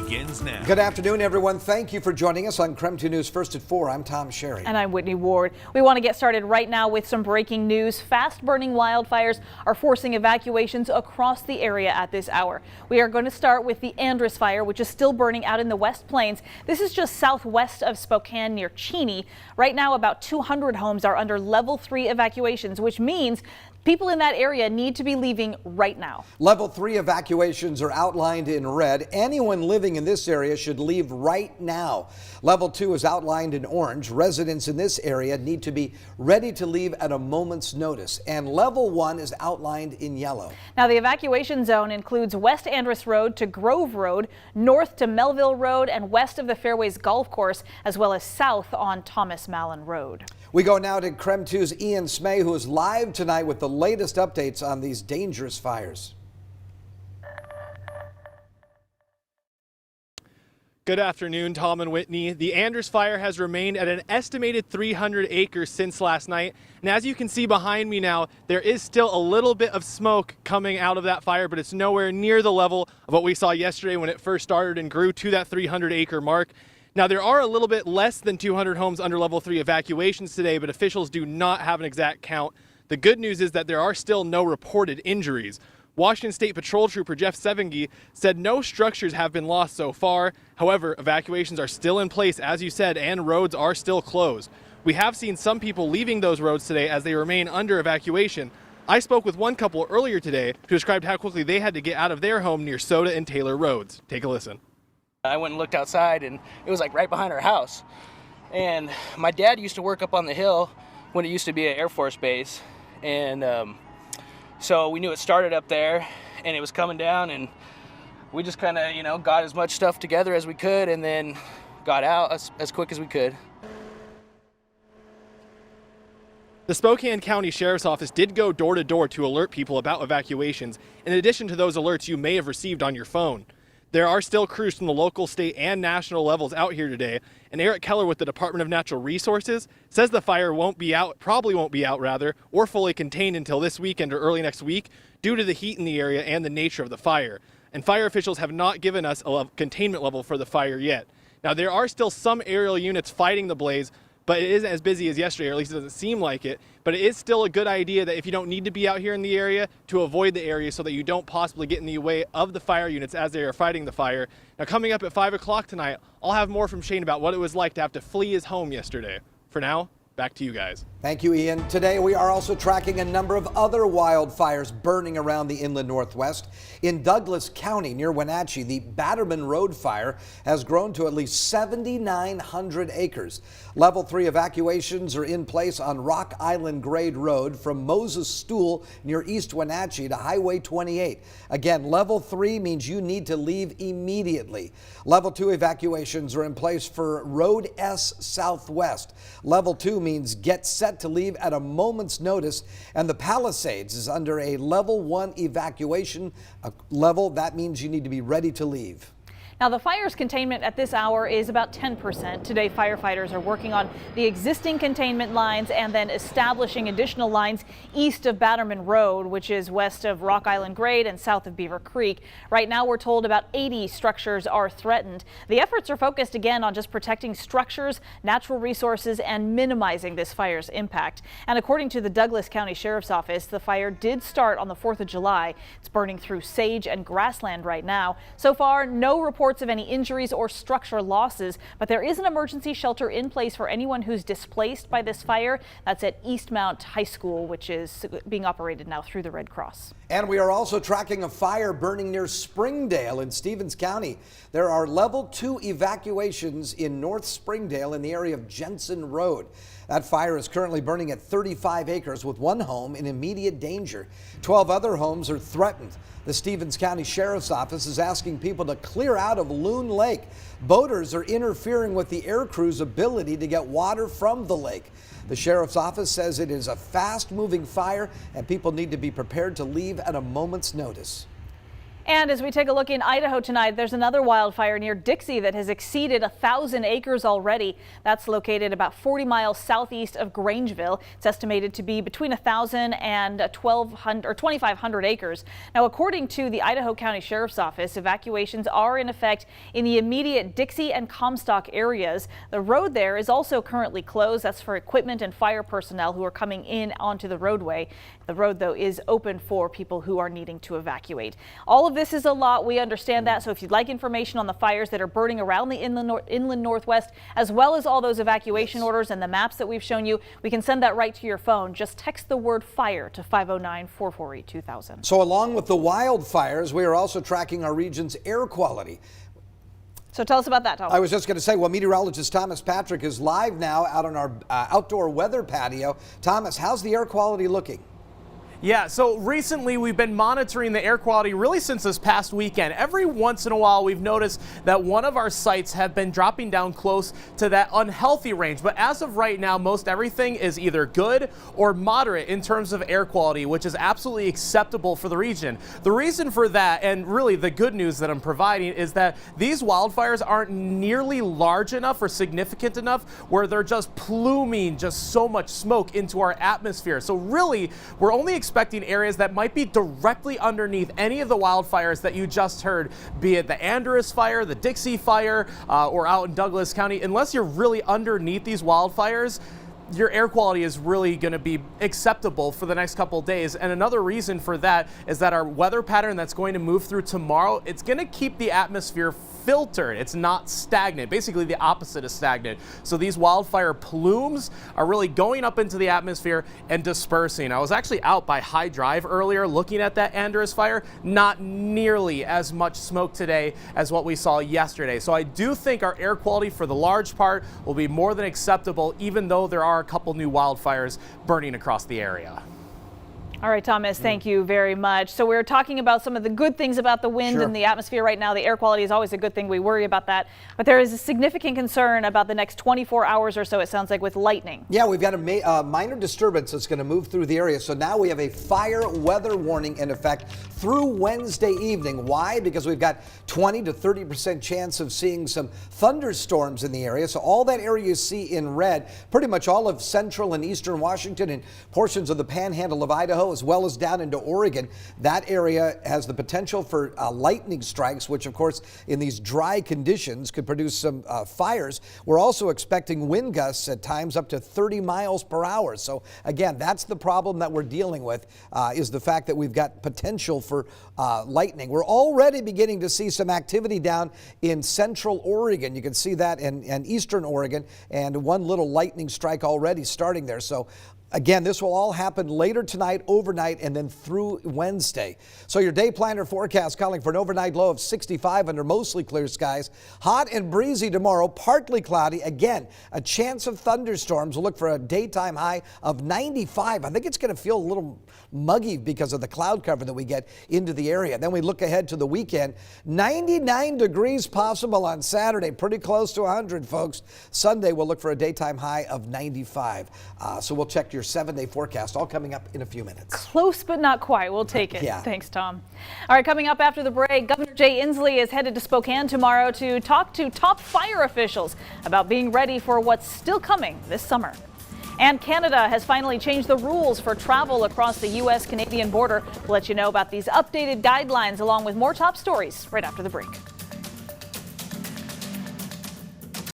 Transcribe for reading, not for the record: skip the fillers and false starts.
begins now. Good afternoon, everyone. Thank you for joining us on KREM 2 News First at 4. I'm Tom Sherry. And I'm Whitney Ward. We want to get started right now with some breaking news. Fast-burning wildfires are forcing evacuations across the area at this hour. We are going to start with the Andrus Fire, which is still burning out in the West Plains. This is just southwest of Spokane near Cheney. Right now, about 200 homes are under level 3 evacuations, which means people in that area need to be leaving right now. Level 3 evacuations are outlined in red. Anyone living in this area should leave right now. Level 2 is outlined in orange. Residents in this area need to be ready to leave at a moment's notice. And level 1 is outlined in yellow. Now, the evacuation zone includes West Andrus Road to Grove Road, north to Melville Road, and west of the Fairways Golf Course, as well as south on Thomas Mallon Road. We go now to KREM 2's Ian Smay, who is live tonight with the latest updates on these dangerous fires. Good afternoon, Tom and Whitney. The Andrus Fire has remained at an estimated 300 acres since last night. And as you can see behind me now, there is still a little bit of smoke coming out of that fire, but it's nowhere near the level of what we saw yesterday when it first started and grew to that 300 acre mark. Now, there are a little bit less than 200 homes under level 3 evacuations today, but officials do not have an exact count. The good news is that there are still no reported injuries. Washington State Patrol Trooper Jeff Sevengy said no structures have been lost so far. However, evacuations are still in place, as you said, and roads are still closed. We have seen some people leaving those roads today as they remain under evacuation. I spoke with one couple earlier today who described how quickly they had to get out of their home near Soda and Taylor Roads. Take a listen. I went and looked outside, and it was like right behind our house. And my dad used to work up on the hill when it used to be an Air Force base. And so we knew it started up there and it was coming down, and we just kind of, got as much stuff together as we could and then got out as quick as we could. The Spokane County Sheriff's Office did go door to door to alert people about evacuations, in addition to those alerts you may have received on your phone. There are still crews from the local, state, and national levels out here today, and Eric Keller with the Department of Natural Resources says the fire probably won't be out, or fully contained until this weekend or early next week due to the heat in the area and the nature of the fire. And fire officials have not given us a containment level for the fire yet. Now, there are still some aerial units fighting the blaze, but it isn't as busy as yesterday, or at least it doesn't seem like it. But it is still a good idea that if you don't need to be out here in the area, to avoid the area so that you don't possibly get in the way of the fire units as they are fighting the fire. Now, coming up at 5 o'clock tonight, I'll have more from Shane about what it was like to have to flee his home yesterday. For now, back to you guys. Thank you, Ian. Today, we are also tracking a number of other wildfires burning around the inland Northwest. In Douglas County near Wenatchee, the Batterman Road fire has grown to at least 7,900 acres. Level 3 evacuations are in place on Rock Island Grade Road from Moses Stool near East Wenatchee to Highway 28. Again, level 3 means you need to leave immediately. Level 2 evacuations are in place for Road S Southwest. Level 2 means get set to leave at a moment's notice, and the Palisades is under a level 1 evacuation level. That means you need to be ready to leave. Now, the fire's containment at this hour is about 10%. Today, firefighters are working on the existing containment lines and then establishing additional lines east of Batterman Road, which is west of Rock Island Grade and south of Beaver Creek. Right now, we're told about 80 structures are threatened. The efforts are focused again on just protecting structures, natural resources, and minimizing this fire's impact. And according to the Douglas County Sheriff's Office, the fire did start on the 4th of July. It's burning through sage and grassland right now. So far, no reports of any injuries or structure losses, but there is an emergency shelter in place for anyone who's displaced by this fire. That's at Eastmount High School, which is being operated now through the Red Cross. And we are also tracking a fire burning near Springdale in Stevens County. There are level 2 evacuations in North Springdale in the area of Jensen Road. That fire is currently burning at 35 acres with one home in immediate danger. 12 other homes are threatened. The Stevens County Sheriff's Office is asking people to clear out of Loon Lake. Boaters are interfering with the air crew's ability to get water from the lake. The Sheriff's Office says it is a fast-moving fire and people need to be prepared to leave at a moment's notice. And as we take a look in Idaho tonight, there's another wildfire near Dixie that has exceeded 1,000 acres already. That's located about 40 miles southeast of Grangeville. It's estimated to be between 1,000 and 1,200 or 2,500 acres. Now, according to the Idaho County Sheriff's Office, evacuations are in effect in the immediate Dixie and Comstock areas. The road there is also currently closed. That's for equipment and fire personnel who are coming in onto the roadway. The road, though, is open for people who are needing to evacuate. All of this is a lot. We understand that. So if you'd like information on the fires that are burning around the inland Northwest, as well as all those evacuation orders and the maps that we've shown you, we can send that right to your phone. Just text the word fire to 509-448-2000. So along with the wildfires, we are also tracking our region's air quality. So tell us about that, Tom. I was just going to say, well, meteorologist Thomas Patrick is live now out on our outdoor weather patio. Thomas, how's the air quality looking? Yeah, so recently we've been monitoring the air quality really since this past weekend. Every once in a while we've noticed that one of our sites have been dropping down close to that unhealthy range. But as of right now, most everything is either good or moderate in terms of air quality, which is absolutely acceptable for the region. The reason for that, and really the good news that I'm providing, is that these wildfires aren't nearly large enough or significant enough where they're just pluming just so much smoke into our atmosphere. So really, we're only expecting areas that might be directly underneath any of the wildfires that you just heard, be it the Andrus Fire, the Dixie Fire, or out in Douglas County. Unless you're really underneath these wildfires, your air quality is really going to be acceptable for the next couple of days. And another reason for that is that our weather pattern that's going to move through tomorrow, it's going to keep the atmosphere filtered. It's not stagnant, basically the opposite of stagnant. So these wildfire plumes are really going up into the atmosphere and dispersing. I was actually out by High Drive earlier looking at that Andrus fire. Not nearly as much smoke today as what we saw yesterday. So I do think our air quality for the large part will be more than acceptable, even though there are a couple new wildfires burning across the area. All right, Thomas, thank you very much. So we're talking about some of the good things about the wind and the atmosphere right now. The air quality is always a good thing. We worry about that. But there is a significant concern about the next 24 hours or so, it sounds like, with lightning. Yeah, we've got a minor disturbance that's going to move through the area. So now we have a fire weather warning in effect through Wednesday evening. Why? Because we've got 20 to 30% chance of seeing some thunderstorms in the area. So all that area you see in red, pretty much all of central and eastern Washington and portions of the panhandle of Idaho, as well as down into Oregon, that area has the potential for lightning strikes, which of course in these dry conditions could produce some fires. We're also expecting wind gusts at times up to 30 miles per hour. So again, that's the problem that we're dealing with, is the fact that we've got potential for lightning. We're already beginning to see some activity down in central Oregon. You can see that in eastern Oregon, and one little lightning strike already starting there. So again, this will all happen later tonight, overnight, and then through Wednesday. So your day planner forecast calling for an overnight low of 65 under mostly clear skies. Hot and breezy tomorrow, partly cloudy. Again, a chance of thunderstorms. We'll look for a daytime high of 95. I think it's going to feel a little muggy because of the cloud cover that we get into the area. Then we look ahead to the weekend. 99 degrees possible on Saturday. Pretty close to 100, folks. Sunday, we'll look for a daytime high of 95. So we'll check your 7-day forecast, all coming up in a few minutes. Close, but not quite. We'll take it. Yeah. Thanks, Tom. All right, coming up after the break, Governor Jay Inslee is headed to Spokane tomorrow to talk to top fire officials about being ready for what's still coming this summer. And Canada has finally changed the rules for travel across the U.S.-Canadian border. We'll let you know about these updated guidelines along with more top stories right after the break.